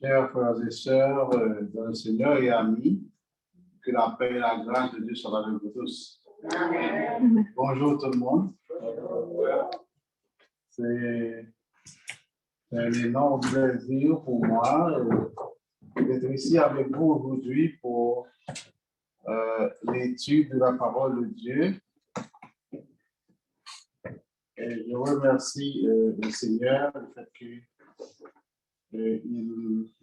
Chers frères et sœurs dans le Seigneur et amis, que la paix et la grâce de Dieu soient avec vous tous. Amen. Bonjour tout le monde. C'est un énorme plaisir pour moi d'être ici avec vous aujourd'hui pour l'étude de la parole de Dieu. Et je remercie le Seigneur du fait qu'il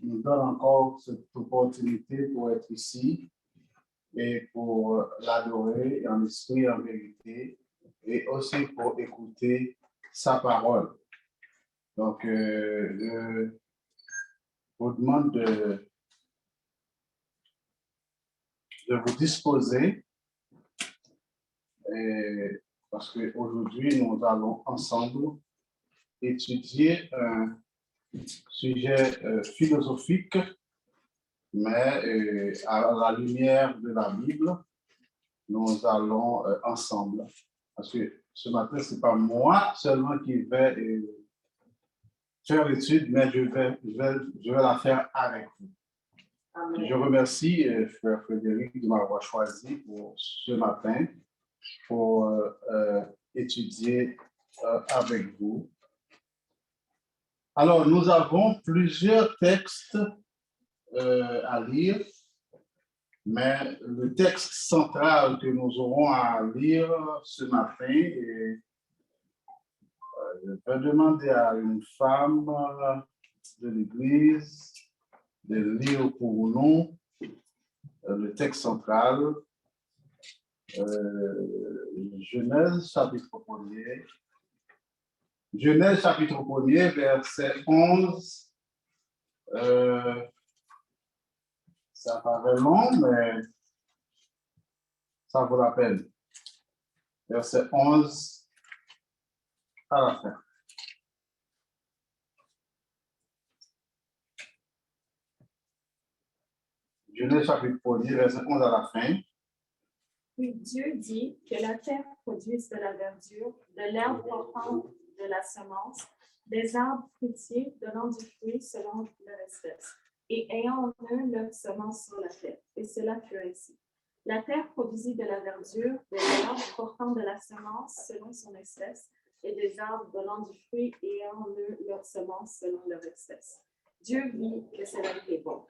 nous donne encore cette opportunité pour être ici et pour l'adorer en esprit et en vérité, et aussi pour écouter sa parole. Donc, je vous demande de vous disposer, parce qu'aujourd'hui, nous allons ensemble étudier un sujet philosophique, mais à la lumière de la Bible, nous allons ensemble. Parce que ce matin, ce n'est pas moi seulement qui vais faire l'étude, mais je vais la faire avec vous. Amen. Je remercie frère Frédéric de m'avoir choisi pour ce matin pour étudier avec vous. Alors, nous avons plusieurs textes à lire, mais le texte central que nous aurons à lire ce matin, je vais demander à une femme de l'Église de lire pour nous le texte central, Genèse chapitre 1er. Genèse chapitre 1er, verset 11. Ça paraît long, mais ça vaut la peine. Verset 11 à la fin. Genèse chapitre 1er, verset 11 à la fin. Puis Dieu dit que la terre produise de la verdure, de l'herbe portante de la semence, des arbres fruitiers donnant du fruit selon leur espèce, et ayant en eux leur semence sur la terre. Et cela fut ainsi. La terre produisit de la verdure, de l'herbe portant de la semence selon son espèce, et des arbres donnant du fruit et ayant en eux leur semence selon leur espèce. Dieu vit que cela était bon.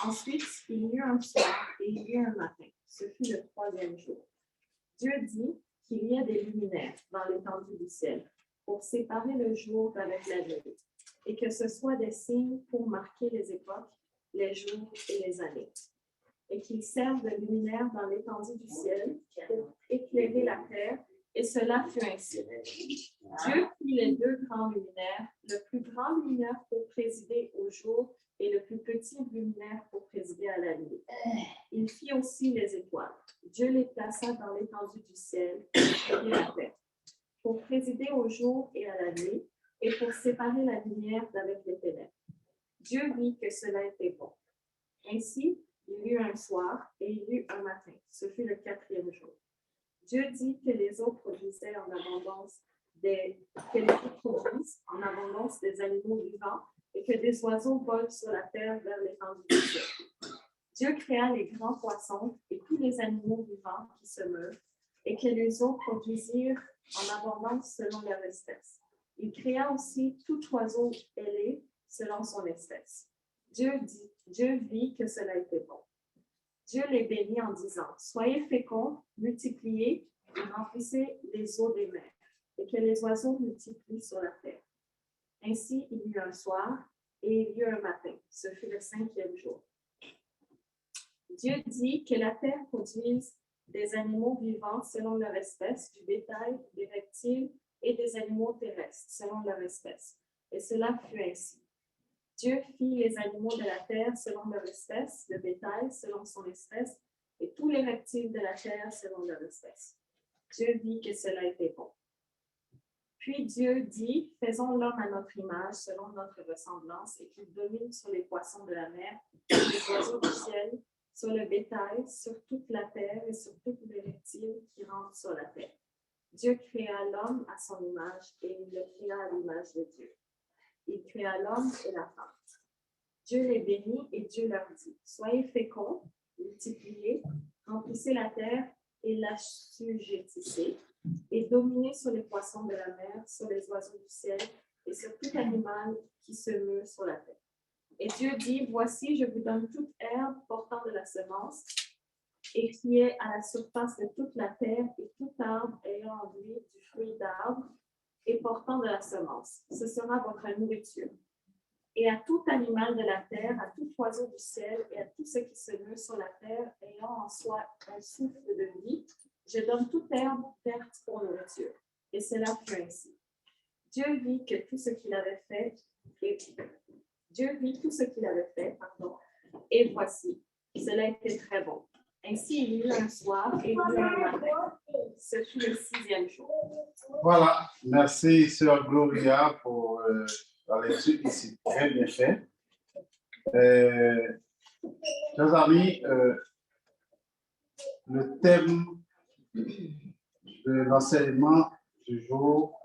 Ensuite, il y eut un soir et il y eut un matin. Ce fut le 3e jour. Dieu dit qu'il y ait des luminaires dans l'étendue du ciel pour séparer le jour avec la nuit, et que ce soit des signes pour marquer les époques, les jours et les années, et qu'ils servent de luminaires dans l'étendue du ciel pour éclairer la terre, et cela fut ainsi. Dieu fit les 2 grands luminaires, le plus grand luminaire pour présider au jour et le plus petit luminaire pour présider à la nuit. Il fit aussi les étoiles. Dieu les plaça dans l'étendue du ciel pour éclairer la terre, pour présider au jour et à la nuit, et pour séparer la lumière d'avec les ténèbres. Dieu vit que cela était bon. Ainsi, il y eut un soir et il y eut un matin. Ce fut le 4e jour. Dieu dit que les eaux produisaient en abondance des animaux vivants et que des oiseaux volent sur la terre vers l'étendue du ciel. Dieu créa les grands poissons et tous les animaux vivants qui se meuvent, et que les eaux produisirent en abondance selon leur espèce. Il créa aussi tout oiseau ailé selon son espèce. Dieu vit que cela était bon. Dieu les bénit en disant, « Soyez féconds, multipliez et remplissez les eaux des mers, et que les oiseaux multiplient sur la terre. » Ainsi, il y eut un soir et il y eut un matin. Ce fut le 5e jour. Dieu dit que la terre produise des animaux vivants selon leur espèce, du bétail, des reptiles et des animaux terrestres selon leur espèce. Et cela fut ainsi. Dieu fit les animaux de la terre selon leur espèce, le bétail selon son espèce, et tous les reptiles de la terre selon leur espèce. Dieu vit que cela était bon. Puis Dieu dit, faisons l'homme à notre image, selon notre ressemblance, et qu'il domine sur les poissons de la mer, sur les oiseaux du ciel, sur le bétail, sur toute la terre et sur tous les reptiles qui rampent sur la terre. Dieu créa l'homme à son image, et il le créa à l'image de Dieu. Il créa l'homme et la femme. Dieu les bénit et Dieu leur dit, soyez féconds, multipliez, remplissez la terre et l'assujettissez, et dominez sur les poissons de la mer, sur les oiseaux du ciel et sur tout animal qui se meut sur la terre. Et Dieu dit, voici, je vous donne toute herbe portant de la semence et qui est à la surface de toute la terre et tout arbre ayant en lui du fruit d'arbre et portant de la semence. Ce sera votre nourriture. Et à tout animal de la terre, à tout oiseau du ciel et à tout ce qui se meut sur la terre ayant en soi un souffle de vie, je donne toute herbe verte pour nourriture. Et cela fut ainsi. Dieu vit tout ce qu'il avait fait, et voici, cela était très bon. Ainsi, il y eut un soir et il y eut un matin. Ce fut le 6e jour. Voilà, merci Sœur Gloria pour la lecture ici, très bien fait. Chers amis, le thème de l'enseignement du jour,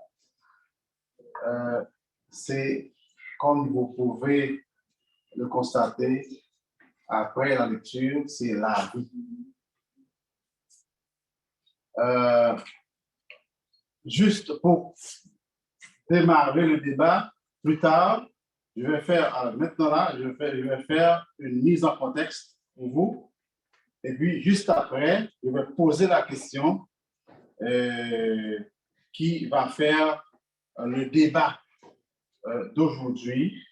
c'est, comme vous pouvez le constater après la lecture, c'est la vie. Juste pour démarrer le débat, plus tard, je vais faire, maintenant là, je vais faire une mise en contexte pour vous. Et puis, juste après, je vais poser la question qui va faire le débat d'aujourd'hui.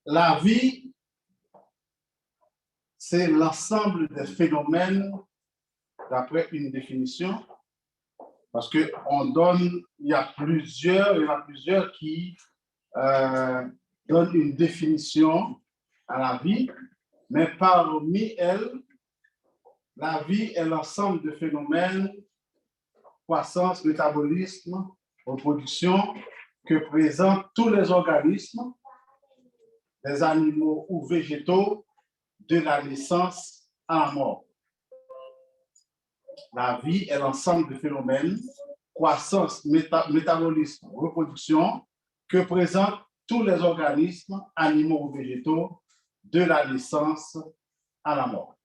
La vie, c'est l'ensemble des phénomènes, d'après une définition, parce que il y en a plusieurs qui donnent une définition à la vie, mais parmi elles, la vie est l'ensemble de phénomènes, croissance, métabolisme, reproduction, que présentent tous les organismes, les animaux ou végétaux, de la naissance à la mort. La vie est l'ensemble de phénomènes, croissance, métabolisme, reproduction, que présentent tous les organismes, animaux ou végétaux, de la naissance à la mort.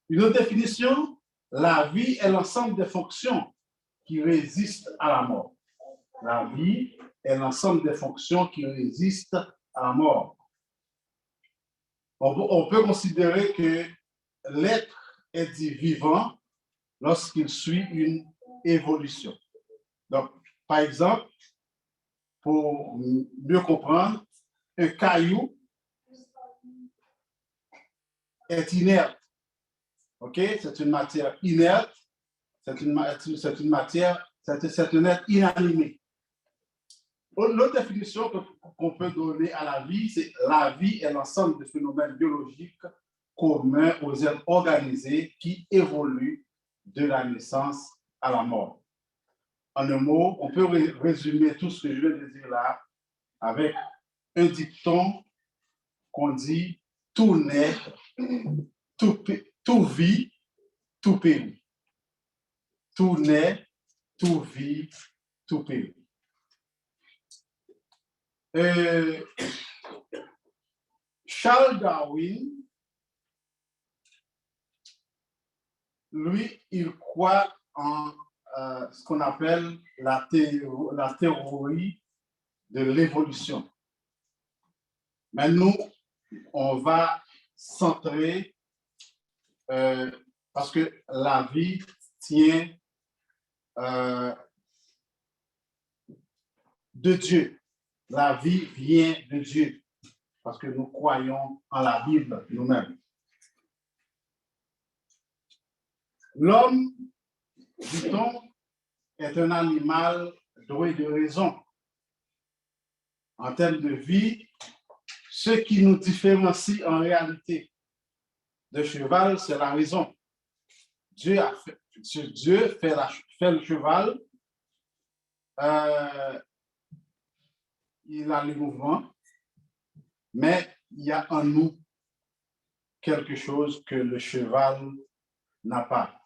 Une autre définition, la vie est l'ensemble des fonctions qui résistent à la mort. La vie est l'ensemble des fonctions qui résistent à la mort. On peut considérer que l'être est dit vivant lorsqu'il suit une évolution. Donc, par exemple, pour mieux comprendre, un caillou est inerte. OK? C'est une matière inerte, c'est un être inanimé. L'autre définition qu'on peut donner à la vie, c'est la vie est l'ensemble de phénomènes biologiques communs aux êtres organisés qui évoluent de la naissance à la mort. En un mot, on peut résumer tout ce que je viens de dire là avec un dicton qu'on dit « tout naît, tout vit, tout périt ». Tout naît, tout vit, tout périt. Charles Darwin, lui, il croit en ce qu'on appelle la théorie de l'évolution. Mais nous, on va centrer parce que la vie tient de Dieu. La vie vient de Dieu parce que nous croyons en la Bible nous-mêmes. L'homme, dit-on, est un animal doué de raison. En termes de vie, ce qui nous différencie en réalité de cheval, c'est la raison. Dieu fait le cheval, il a le mouvement, mais il y a en nous quelque chose que le cheval n'a pas.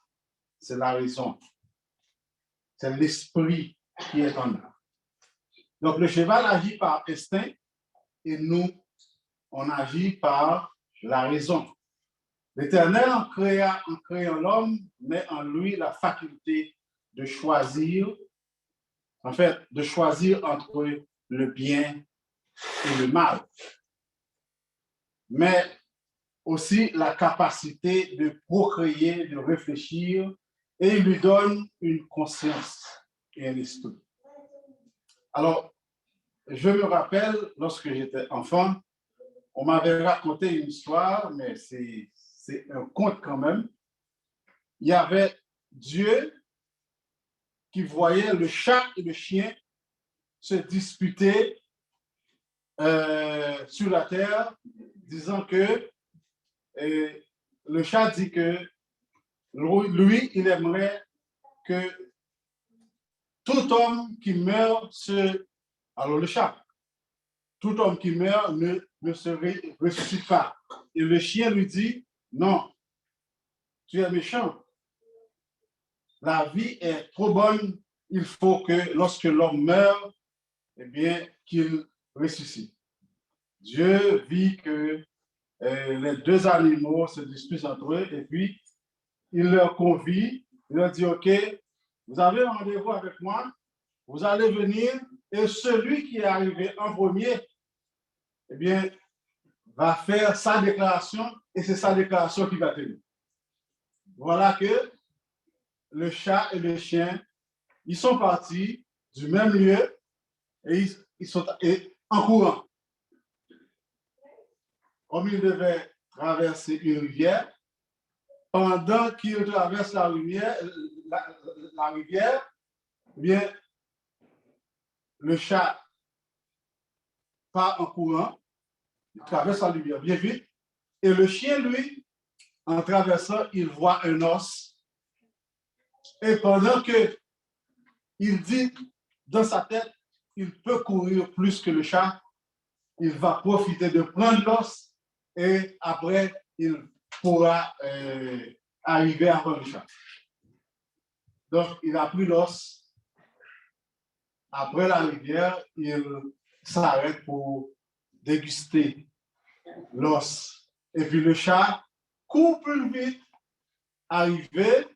C'est la raison. C'est l'esprit qui est en nous. Donc, le cheval agit par instinct et nous, on agit par la raison. L'Éternel, en créant l'homme, met en lui la faculté de choisir, en fait, de choisir entre le bien et le mal, mais aussi la capacité de procréer, de réfléchir, et il lui donne une conscience et un esprit. Alors, je me rappelle, lorsque j'étais enfant, on m'avait raconté une histoire, mais c'est un conte quand même. Il y avait Dieu qui voyait le chat et le chien se disputer sur la terre, disant que le chat dit que lui, il aimerait que tout homme qui meurt Alors le chat, tout homme qui meurt ne se ressuscite pas. Et le chien lui dit, non, tu es méchant. La vie est trop bonne. Il faut que lorsque l'homme meurt, eh bien, qu'il ressuscite. Dieu vit que les deux animaux se disputent entre eux et puis il leur convie, il leur dit, OK, vous avez un rendez-vous avec moi, vous allez venir et celui qui est arrivé en premier, eh bien, va faire sa déclaration et c'est sa déclaration qui va tenir. Voilà que le chat et le chien, ils sont partis du même lieu et ils sont en courant. Comme ils devaient traverser une rivière, pendant qu'ils traversent la rivière, eh bien, le chat part en courant, il traverse la rivière bien vite, et le chien, lui, en traversant, il voit un os. Et pendant que il dit dans sa tête, il peut courir plus que le chat, il va profiter de prendre l'os et après, il pourra arriver avant le chat. Donc, il a pris l'os. Après la rivière, il s'arrête pour déguster l'os. Et puis le chat court plus vite. Arrivé,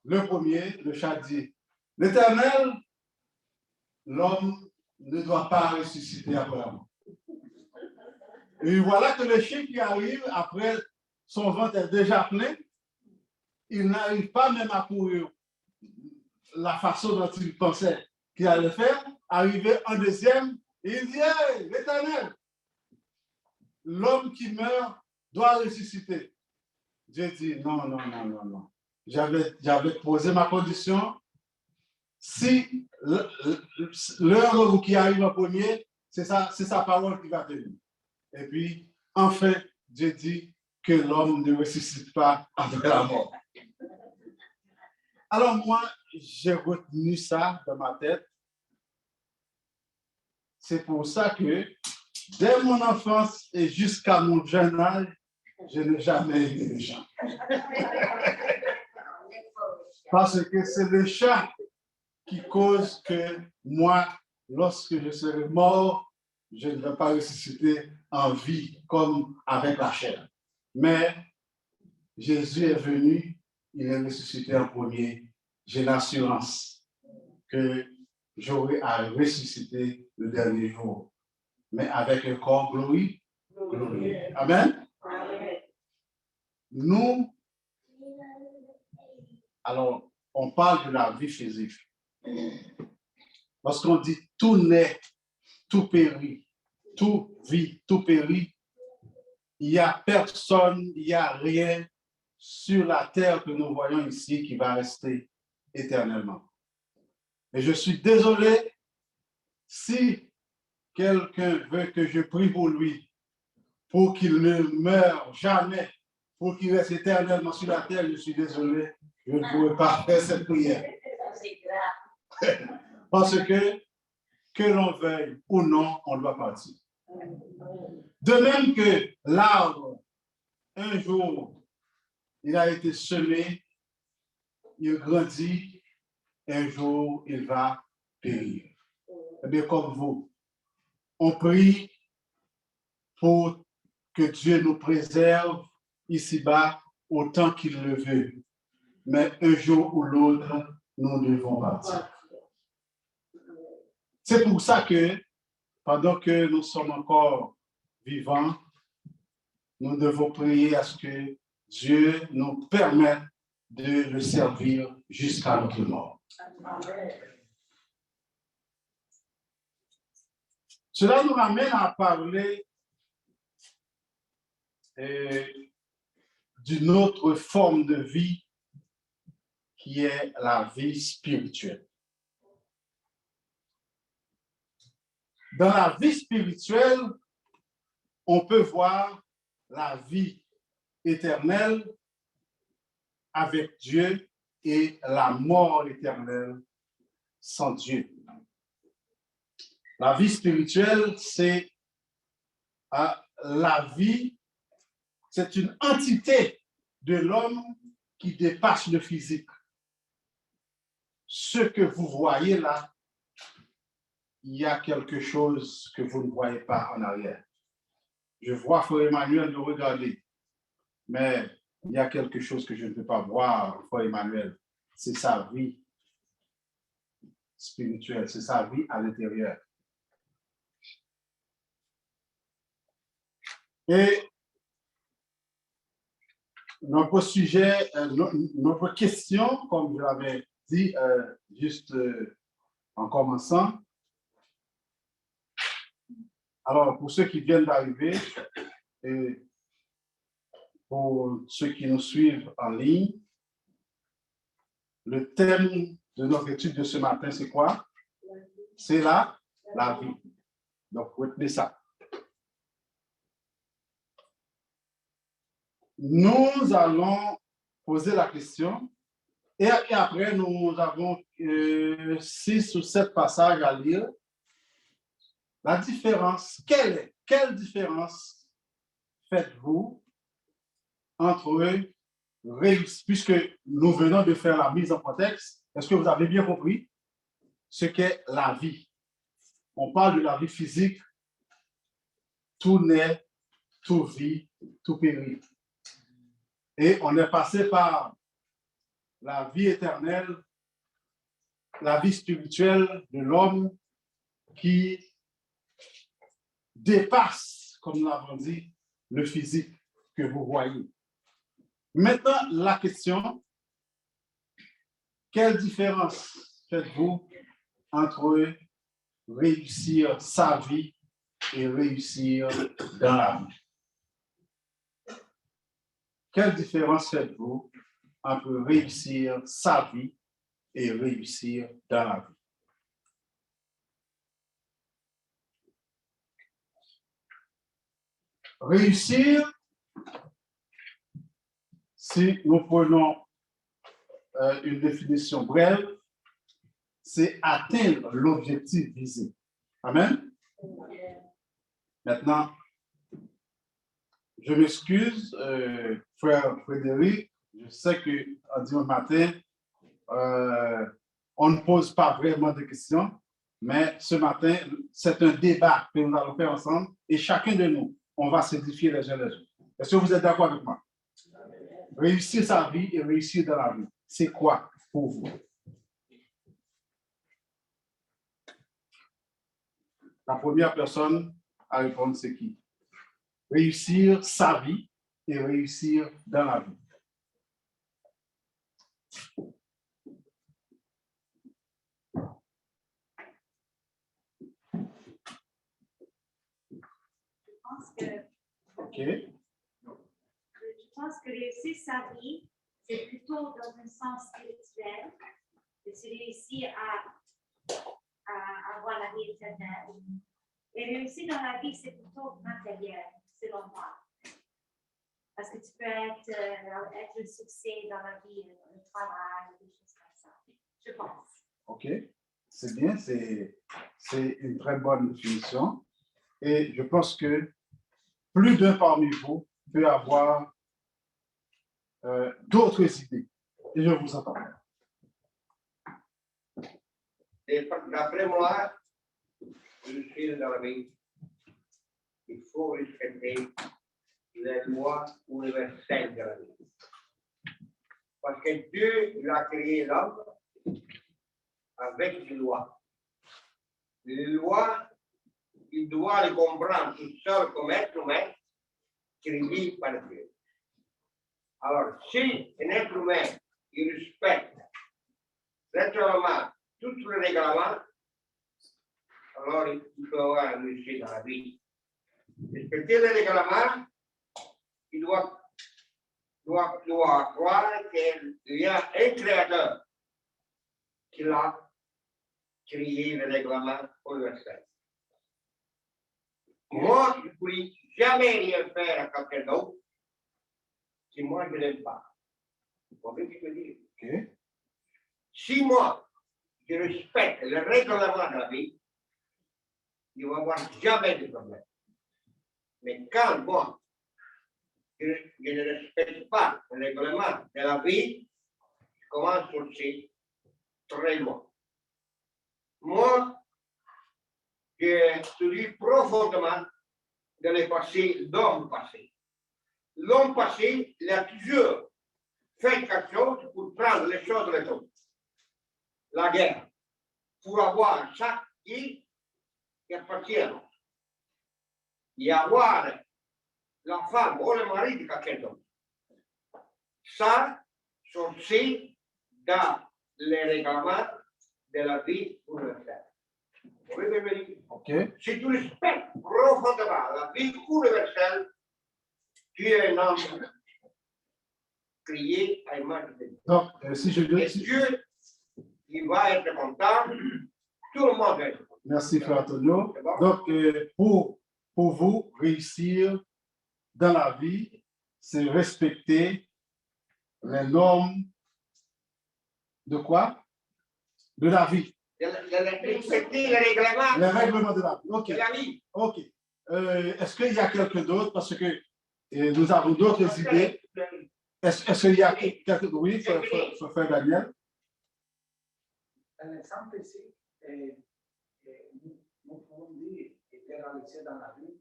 le premier, le chat dit, l'Éternel, l'homme ne doit pas ressusciter après la mort. Et voilà que le chien qui arrive, après son ventre est déjà plein, il n'arrive pas même à courir la façon dont il pensait qu'il allait faire. Arrivé en deuxième, il dit, hey, l'Éternel, l'homme qui meurt doit ressusciter. Dieu dit, non, non, non, non, non. J'avais posé ma condition. Si l'heure qui arrive en premier, c'est sa parole qui va tenir. Et puis, enfin, Dieu dit que l'homme ne ressuscite pas après la mort. Alors moi, j'ai retenu ça dans ma tête. C'est pour ça que, dès mon enfance et jusqu'à mon jeune âge, je n'ai jamais aimé les gens. Parce que c'est le chat qui cause que moi, lorsque je serai mort, je ne vais pas ressusciter en vie comme avec la chair. Mais Jésus est venu, il est ressuscité en premier. J'ai l'assurance que j'aurai à ressusciter le dernier jour, mais avec un corps glorieux. Amen. Nous, alors, on parle de la vie physique. Lorsqu'on dit tout naît, tout périt, tout vit, tout périt, il n'y a personne, il n'y a rien sur la terre que nous voyons ici qui va rester éternellement. Et je suis désolé si quelqu'un veut que je prie pour lui, pour qu'il ne meure jamais, pour qu'il reste éternellement sur la terre, je suis désolé, je ne pourrai pas faire cette prière. Parce que l'on veuille ou non, on doit partir. De même que l'arbre, un jour, il a été semé, il grandit, un jour, il va périr. eh bien, comme vous, on prie pour que Dieu nous préserve ici-bas autant qu'il le veut. Mais un jour ou l'autre, nous devons partir. C'est pour ça que, pendant que nous sommes encore vivants, nous devons prier à ce que Dieu nous permette de le servir jusqu'à notre mort. Cela nous ramène à parler d'une autre forme de vie qui est la vie spirituelle. Dans la vie spirituelle, on peut voir la vie éternelle avec Dieu et la mort éternelle sans Dieu. La vie spirituelle, c'est la vie, c'est une entité de l'homme qui dépasse le physique. Ce que vous voyez là, il y a quelque chose que vous ne voyez pas en arrière. Je vois Frère Emmanuel nous regarder, mais il y a quelque chose que je ne peux pas voir, Frère Emmanuel. C'est sa vie spirituelle, c'est sa vie à l'intérieur. Et notre sujet, notre question, comme je l'avais dit juste en commençant. Alors, pour ceux qui viennent d'arriver et pour ceux qui nous suivent en ligne, le thème de notre étude de ce matin, c'est quoi? C'est la vie. Donc, retenez ça. Nous allons poser la question et après, nous avons 6 ou 7 passages à lire. La différence, quelle différence faites-vous entre réussir, puisque nous venons de faire la mise en contexte, est-ce que vous avez bien compris ce qu'est la vie? On parle de la vie physique, tout naît, tout vit, tout périt. Et on est passé par la vie éternelle, la vie spirituelle de l'homme qui dépasse, comme nous l'avons dit, le physique que vous voyez. Maintenant, la question, quelle différence faites-vous entre réussir sa vie et réussir dans la vie? Quelle différence faites-vous entre réussir sa vie et réussir dans la vie? Réussir, si nous prenons une définition brève, c'est atteindre l'objectif visé. Amen? Maintenant, je m'excuse, frère Frédéric, je sais qu'en dimanche matin, on ne pose pas vraiment de questions, mais ce matin, c'est un débat que nous allons faire ensemble et chacun de nous, on va s'édifier les uns les autres. Est-ce que vous êtes d'accord avec moi? Réussir sa vie et réussir dans la vie, c'est quoi pour vous? La première personne à répondre, c'est qui? Réussir sa vie et réussir dans la vie. OK. Je pense que réussir sa vie, c'est plutôt dans un sens spirituel, que c'est réussir à avoir la vie éternelle. Et réussir dans la vie, c'est plutôt matériel, selon moi. Parce que tu peux être un succès dans la vie, un travail, des choses comme ça. Je pense. OK. C'est bien, c'est une très bonne définition. Et je pense que plus d'un parmi vous peut avoir d'autres idées. Et je vous entends. Et d'après moi, réussir dans la vie, il faut respecter les lois universelles de la vie. Parce que Dieu il a créé l'homme avec des lois. Les lois, il doit les comprendre tout seul comme être humain créé par Dieu. Alors, si un être humain il respecte naturellement tous les règlements, alors il peut avoir une réussite dans la vie. Respecter les règlements, il doit croire qu'il y a un créateur qui a créé le règlement universel. Moi, je ne pourrais jamais rien faire à quelqu'un d'autre si moi je ne l'aime pas. Vous comprenez ce que je veux dire? OK. Si moi, je respecte le règlement de la vie, il ne va y avoir jamais de problème. Mais quand moi, je ne respecte pas le règlement de la vie, je commence aussi très loin. Moi, je studie profondément dans le passé, l'homme passé. L'homme passé, il a toujours fait quelque chose pour prendre les choses des autres. La guerre, pour avoir chaque île qui appartient à l'autre. Et avoir la femme ou le mari de quelqu'un d'autre. Ça, c'est aussi dans les règlements de la vie universelle. Vous voyez ce que je veux dire? OK. Si tu respectes profondément la vie universelle, tu es un homme créé à l'image de Dieu. Donc, si je Et veux... Dieu, il va être content, tout le monde va être content. Merci, Frère Antonio. C'est bon? Donc, pour vous, réussir dans la vie, c'est respecter les normes de quoi? De la vie. Respecter les règlements Les règlements de la vie. OK. de la vie. OK. Est-ce qu'il y a quelqu'un d'autre? Parce que nous avons d'autres idées. Est-ce qu'il y a quelqu'un d'autre? Oui, Frère Daniel. Dans l'exemple ici, nous pouvons dire que est réalisé dans la vie,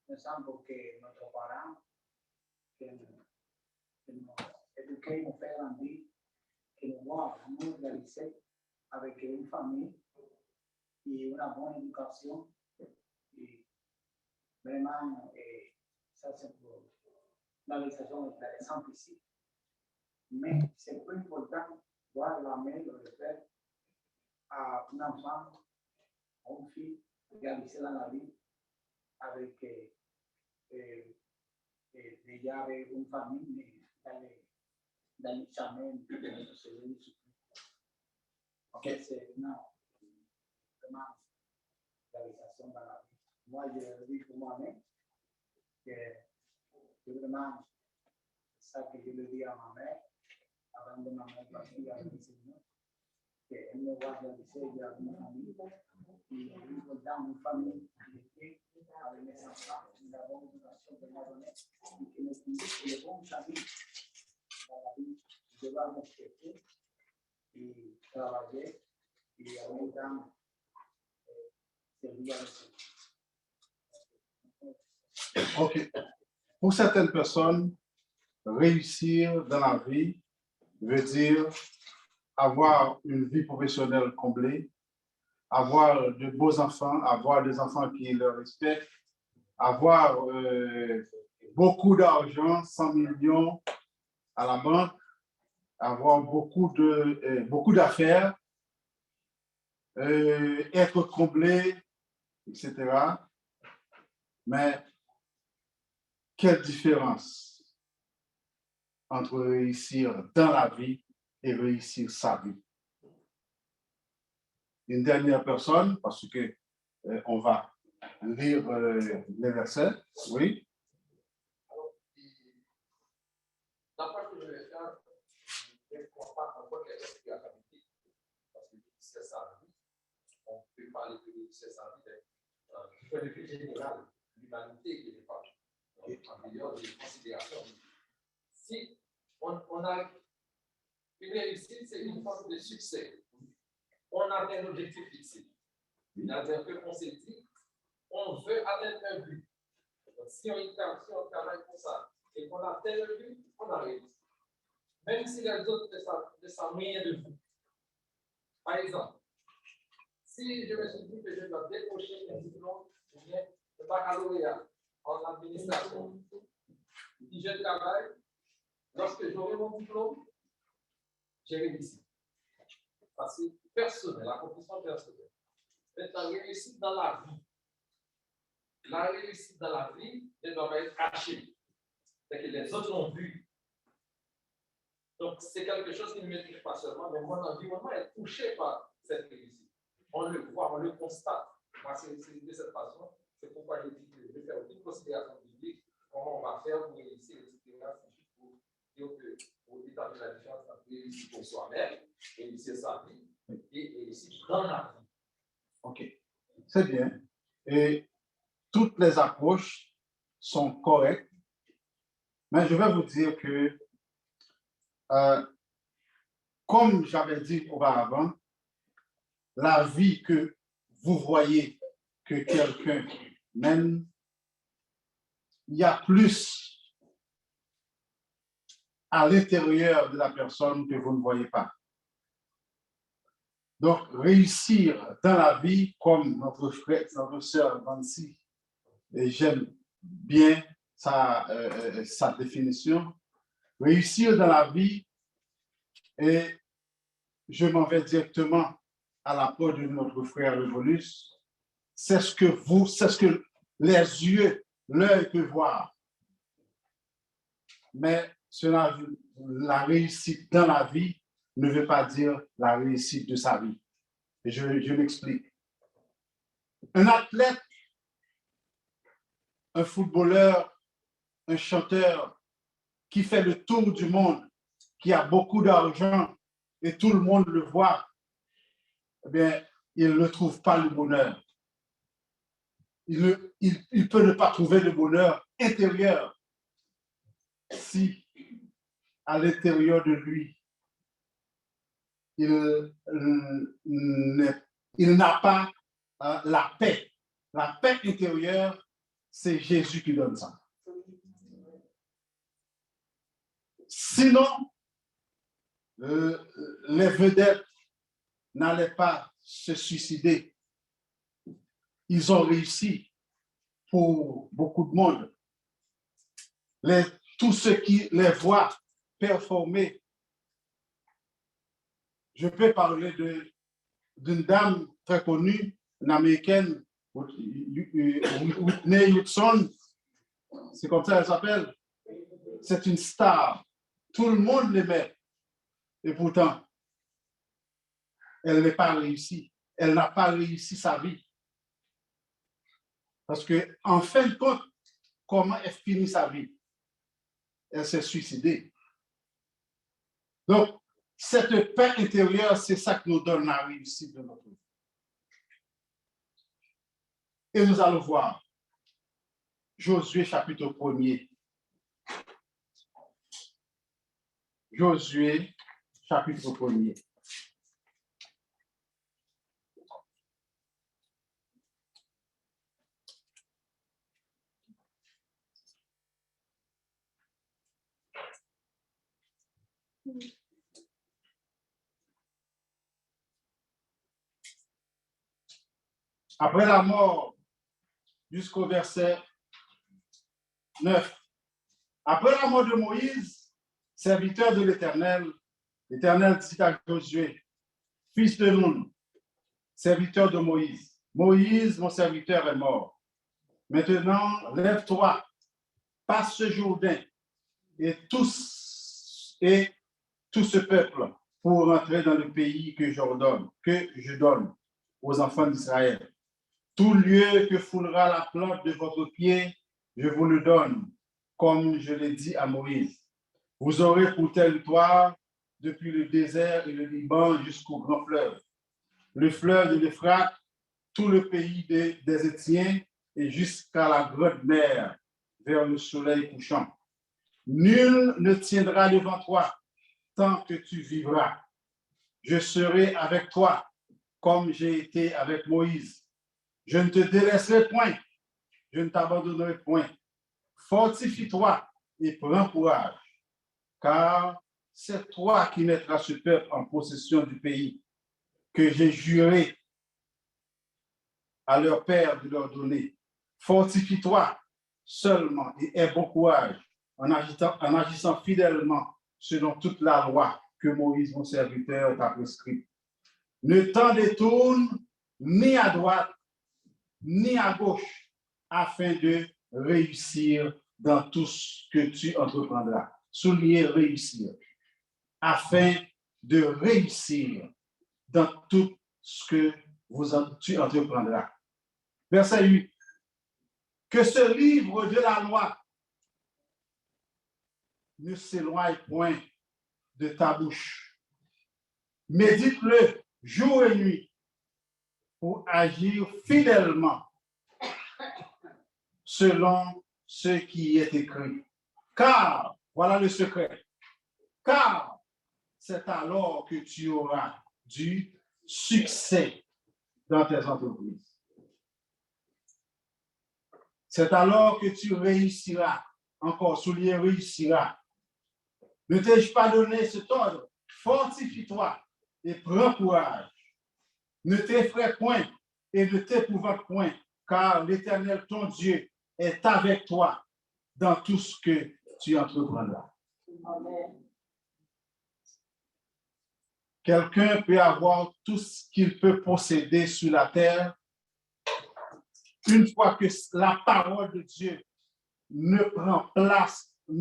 par exemple, que notre parent, que nous éduqués, nous fait grandir, que nous voit nous réaliser avec une famille et une bonne éducation. Et vraiment, ça c'est pour la réalisation de l'exemple ici. Mais c'est plus important voir la mère, le père, à un enfant, à une fille réalisée dans la vie avec déjà avec une famille, mais dans le chemin de notre Seigneur Jésus-Christ. Ok, c'est une vraiment réalisation dans la vie. Moi, je dis pour moi-même que c'est vraiment ça que je le dis à ma mère avant de ma mère partir avec le Seigneur. Elle me voit réaliser avec ma famille. Et dans une famille qui était avec mes enfants, nous avons une relation de la donnée et qui nous dit que les bons amis dans la vie, je dois respecter et travailler et en même temps servir à le Seigneur. OK. Pour certaines personnes, réussir dans la vie veut dire avoir une vie professionnelle comblée, avoir de beaux enfants, avoir des enfants qui le respectent, avoir beaucoup d'argent, 100 millions à la banque, avoir beaucoup d'affaires, être comblé, etc. Mais quelle différence entre réussir dans la vie et réussir sa vie? Une dernière personne, parce que on va lire les versets. Oui. D'après ce que je vais faire, je ne crois pas encore qu'il y ait de spiritualité. Parce que c'est sa vie. On peut parler de c'est sa vie, du point de vue général, l'humanité qui est pas en meilleure des considérations. Si on a une réussite, c'est une forme de succès. On a un objectif fixé. C'est-à-dire qu'on s'est dit, on veut atteindre un but. Donc, si on travaille pour ça et qu'on atteint le but, on arrive. Même si les autres ne savent rien de vous. Par exemple, si je me suis dit que je dois décrocher un diplôme, le baccalauréat en administration, si je travaille, lorsque j'aurai mon diplôme, j'ai réussi. Parce que personnel, l'accomplissement personnel. Maintenant, réussite dans la vie. La réussite dans la vie ne doit pas être cachée. C'est que les autres l'ont vu. Donc, c'est quelque chose qui ne me touche pas seulement, mais mon environnement est touché par cette réussite. On le voit, on le constate. Moi, c'est de cette façon. C'est pourquoi je dis que je vais faire aucune considération biblique, comment on va faire pour réussir, etc. C'est juste pour dire que pour établir la différence entre réussir pour soi-même, réussir sa vie, et réussir dans la vie. OK. C'est bien. Et toutes les approches sont correctes. Mais je vais vous dire que, comme j'avais dit auparavant, la vie que vous voyez que quelqu'un mène, il y a plus à l'intérieur de la personne que vous ne voyez pas. Donc, réussir dans la vie, comme notre frère, notre sœur Nancy, et j'aime bien sa définition, réussir dans la vie, et je m'en vais directement à la part de notre frère Revolus, c'est ce que les yeux, l'œil peut voir. Mais la réussite dans la vie ne veut pas dire la réussite de sa vie. Et je m'explique. Un athlète, un footballeur, un chanteur qui fait le tour du monde, qui a beaucoup d'argent et tout le monde le voit, eh bien, il ne trouve pas le bonheur. Il peut ne pas trouver le bonheur intérieur si à l'intérieur de lui, il n'a pas la paix. La paix intérieure, c'est Jésus qui donne ça. Sinon, les vedettes n'allaient pas se suicider. Ils ont réussi pour beaucoup de monde. Tous ceux qui les voient performer. Je peux parler d'une dame très connue, une américaine, Whitney Houston. C'est comme ça qu'elle s'appelle. C'est une star. Tout le monde l'aimait. Et pourtant, elle n'a pas réussi. Elle n'a pas réussi sa vie. Parce qu'en fin de compte, comment elle finit sa vie? Elle s'est suicidée. Donc, cette paix intérieure, c'est ça qui nous donne la réussite de notre vie. Et nous allons voir Josué chapitre 1er. Josué chapitre 1er. Après la mort, jusqu'au verset 9. Après la mort de Moïse, serviteur de l'Éternel, l'Éternel dit à Josué, fils de Nun, serviteur de Moïse, Moïse, mon serviteur, est mort. Maintenant, lève-toi, passe ce Jourdain et tout ce peuple pour entrer dans le pays que je donne aux enfants d'Israël. Tout lieu que foulera la plante de votre pied, je vous le donne, comme je l'ai dit à Moïse. Vous aurez pour territoire depuis le désert et le Liban jusqu'au grand fleuve, le fleuve de l'Euphrate, tout le pays des Étiens et jusqu'à la grande mer, vers le soleil couchant. Nul ne tiendra devant toi tant que tu vivras. Je serai avec toi comme j'ai été avec Moïse. Je ne te délaisserai point, je ne t'abandonnerai point. Fortifie-toi et prends courage, car c'est toi qui mettras ce peuple en possession du pays que j'ai juré à leur père de leur donner. Fortifie-toi seulement et aie bon courage en agissant fidèlement selon toute la loi que Moïse, mon serviteur, t'a prescrite. Ne t'en détourne ni à droite ni à gauche afin de réussir dans tout ce que tu entreprendras. Souligner réussir. Afin de réussir dans tout ce que tu entreprendras. Verset 8. Que ce livre de la loi ne s'éloigne point de ta bouche. Médite-le jour et nuit pour agir fidèlement selon ce qui est écrit. Car, voilà le secret, car c'est alors que tu auras du succès dans tes entreprises. C'est alors que tu réussiras, encore souligner réussiras. Ne t'ai-je pas donné cet ordre? Fortifie-toi et prends courage. Ne t'effraie point et ne t'épouvante point, car l'Éternel, ton Dieu, est avec toi dans tout ce que tu entreprendras. Amen. Quelqu'un peut avoir tout ce qu'il peut posséder sur la terre. Une fois que la parole de Dieu ne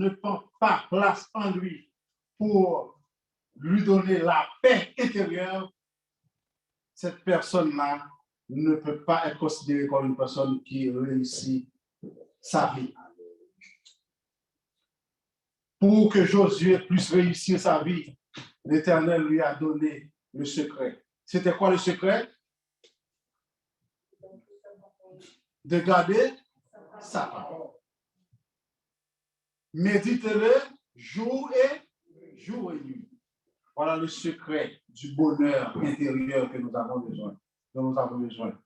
prend pas place en lui pour lui donner la paix intérieure, cette personne-là ne peut pas être considérée comme une personne qui réussit sa vie. Pour que Josué puisse réussir sa vie, l'Éternel lui a donné le secret. C'était quoi le secret? De garder sa parole. Médite-le jour et nuit. Voilà le secret du bonheur intérieur que nous avons besoin, dont nous avons besoin.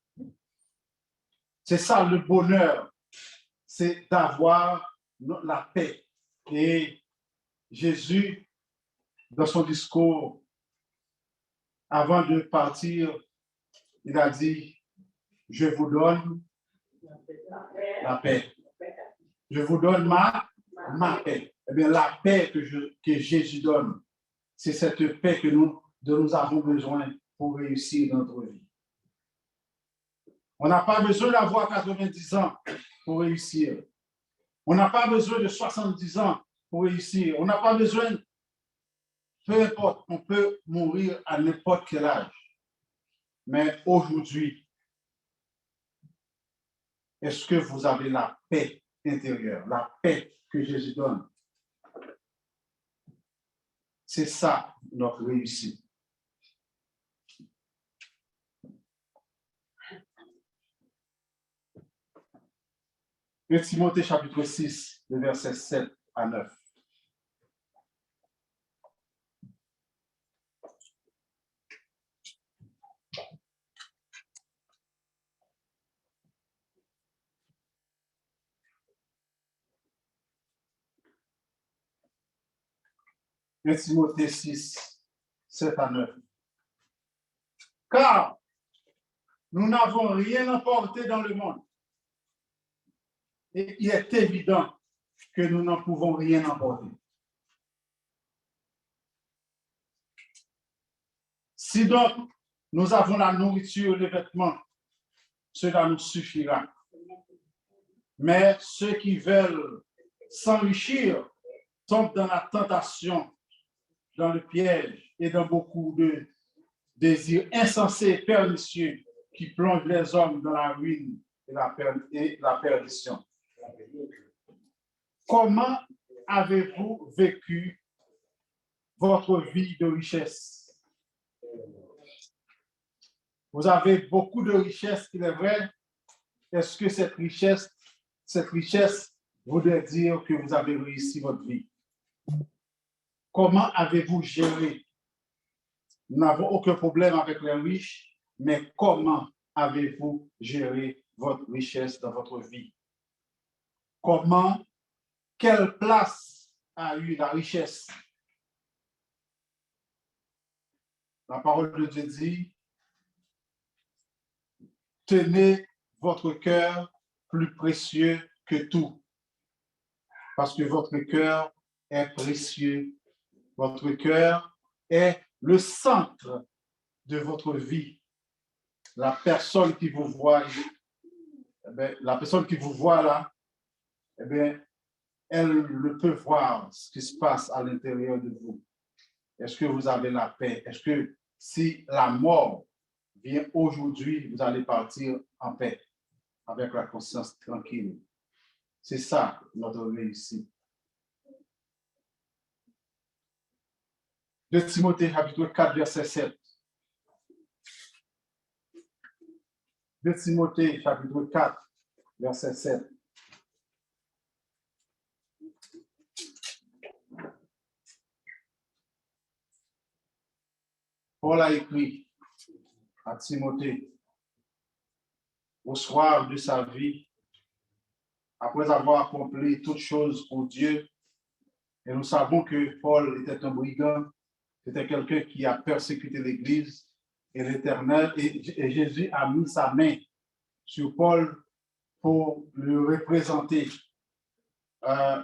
C'est ça le bonheur, c'est d'avoir la paix. Et Jésus, dans son discours, avant de partir, il a dit, je vous donne la paix. Je vous donne ma paix. Eh bien, la paix que Jésus donne, c'est cette paix dont nous avons besoin pour réussir notre vie. On n'a pas besoin d'avoir 90 ans pour réussir. On n'a pas besoin de 70 ans pour réussir. On n'a pas besoin, peu importe, on peut mourir à n'importe quel âge. Mais aujourd'hui, est-ce que vous avez la paix intérieure, la paix que Jésus donne? C'est ça notre réussite. Timothée chapitre 6, le verset 7 à 9. Timothée 6, 7 à 9. Car nous n'avons rien emporté dans le monde. Et il est évident que nous n'en pouvons rien emporter. Si donc nous avons la nourriture, les vêtements, cela nous suffira. Mais ceux qui veulent s'enrichir tombent dans la tentation, dans le piège et dans beaucoup de désirs insensés et pernicieux qui plongent les hommes dans la ruine et la perdition. Comment avez-vous vécu votre vie de richesse? Vous avez beaucoup de richesse, il est vrai. Est-ce que cette richesse voudrait dire que vous avez réussi votre vie? Comment avez-vous géré? Nous n'avons aucun problème avec les riches, mais comment avez-vous géré votre richesse dans votre vie? Comment, quelle place a eu la richesse? La parole de Dieu dit, tenez votre cœur plus précieux que tout, parce que votre cœur est précieux. Votre cœur est le centre de votre vie. La personne qui vous voit, la personne qui vous voit là, elle ne peut voir ce qui se passe à l'intérieur de vous. Est-ce que vous avez la paix? Est-ce que si la mort vient aujourd'hui, vous allez partir en paix, avec la conscience tranquille? C'est ça notre réussite. 2 Timothée chapitre 4, verset 7. 2 Timothée chapitre 4, verset 7. Paul a écrit à Timothée au soir de sa vie, après avoir accompli toutes choses pour Dieu. Et nous savons que Paul était un brigand, c'était quelqu'un qui a persécuté l'Église et l'Éternel. Et Jésus a mis sa main sur Paul pour le représenter,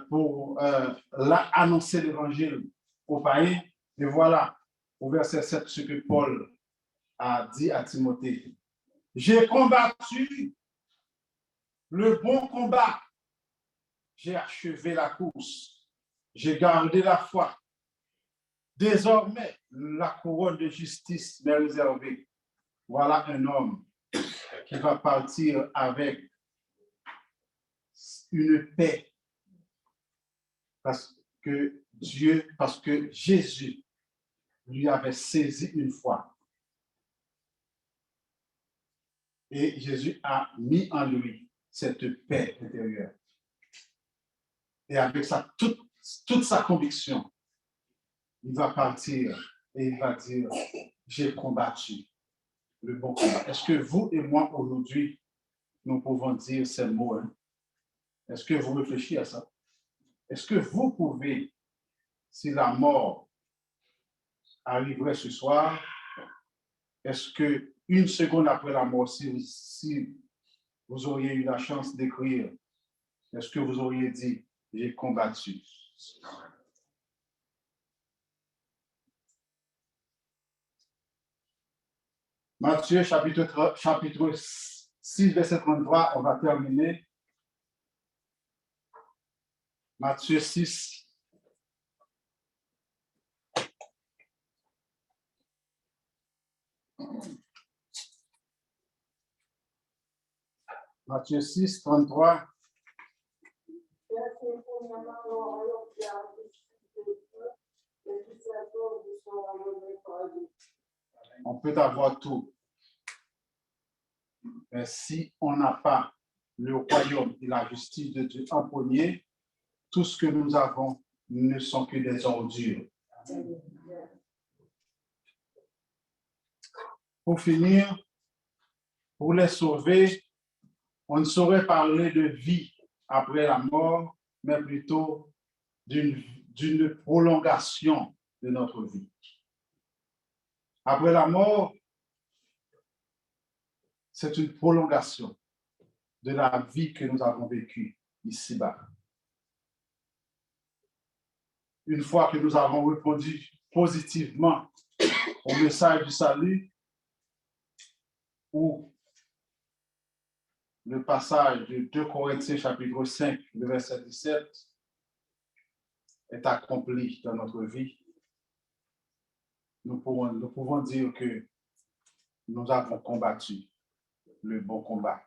pour annoncer l'Évangile aux païens. Et voilà, au verset 7, ce que Paul a dit à Timothée. J'ai combattu le bon combat. J'ai achevé la course. J'ai gardé la foi. Désormais, la couronne de justice m'est réservée. Voilà un homme qui va partir avec une paix. Parce que Jésus lui avait saisi une fois. Et Jésus a mis en lui cette paix intérieure. Et avec toute sa conviction, il va partir et il va dire, j'ai combattu le bon combat. Est-ce que vous et moi aujourd'hui, nous pouvons dire ces mots? Hein? Est-ce que vous réfléchissez à ça? Est-ce que vous pouvez, si la mort arriverait ce soir, est-ce que une seconde après la mort, si vous auriez eu la chance d'écrire, est-ce que vous auriez dit, j'ai combattu? Matthieu chapitre 6, verset 33, on va terminer. Matthieu 6. Matthieu 6, 33. On peut avoir tout. Mais si on n'a pas le royaume et la justice de Dieu en premier, tout ce que nous avons ne sont que des ordures. Pour finir, pour les sauver, on ne saurait parler de vie après la mort, mais plutôt d'une prolongation de notre vie. Après la mort, c'est une prolongation de la vie que nous avons vécue ici-bas. Une fois que nous avons répondu positivement au message du salut, ou le passage de 2 Corinthiens chapitre 5, le verset 17, est accompli dans notre vie, nous pouvons dire que nous avons combattu le bon combat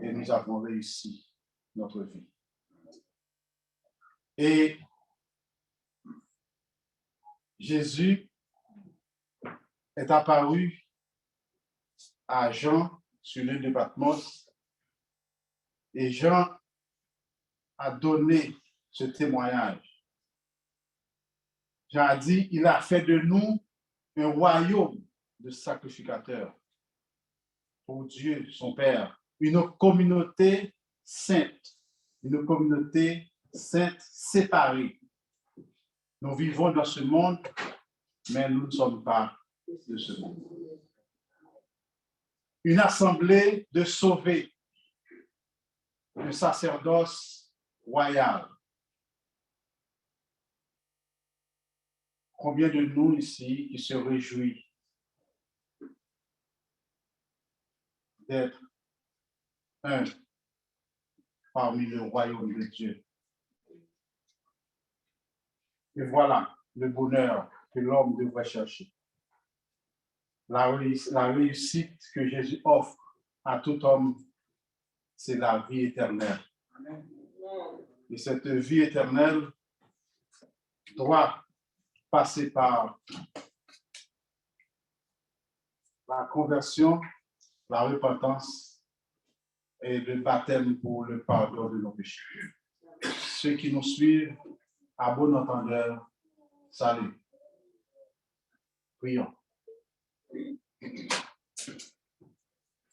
et nous avons réussi notre vie. Et Jésus est apparu à Jean sur l'île de Patmos et Jean a donné ce témoignage. Jean a dit, il a fait de nous un royaume de sacrificateurs. pour Dieu, son Père, une communauté sainte, séparée. Nous vivons dans ce monde, mais nous ne sommes pas de ce monde. Une assemblée de sauvés, un sacerdoce royal. Combien de nous ici qui se réjouit d'être un parmi le royaume de Dieu? Et voilà le bonheur que l'homme devrait chercher. La réussite que Jésus offre à tout homme, c'est la vie éternelle. Et cette vie éternelle doit passer par la conversion, la repentance et le baptême pour le pardon de nos péchés. Ceux qui nous suivent, à bon entendeur, salut. Prions.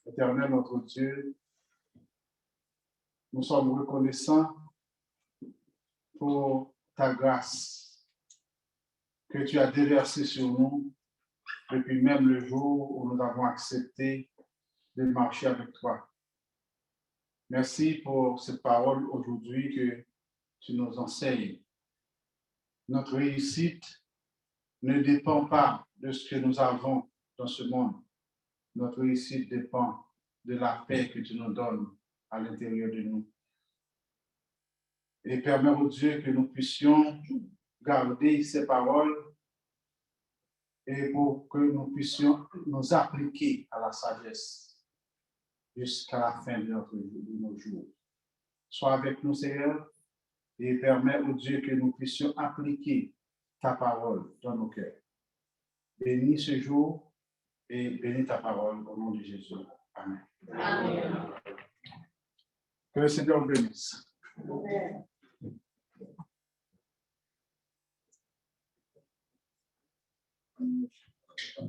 Éternel notre Dieu, nous sommes reconnaissants pour ta grâce que tu as déversée sur nous depuis même le jour où nous avons accepté de marcher avec toi. Merci pour cette parole aujourd'hui que tu nous enseignes. Notre réussite ne dépend pas de ce que nous avons dans ce monde. Notre réussite dépend de la paix que tu nous donnes à l'intérieur de nous. Et permets au Dieu que nous puissions garder ces paroles et pour que nous puissions nous appliquer à la sagesse jusqu'à la fin de nos jours. Sois avec nous, Seigneur, et permets au Dieu que nous puissions appliquer ta parole dans nos cœurs. Bénis ce jour et bénis ta parole au nom de Jésus. Amen. Amen. Que le Seigneur vous bénisse. Amen.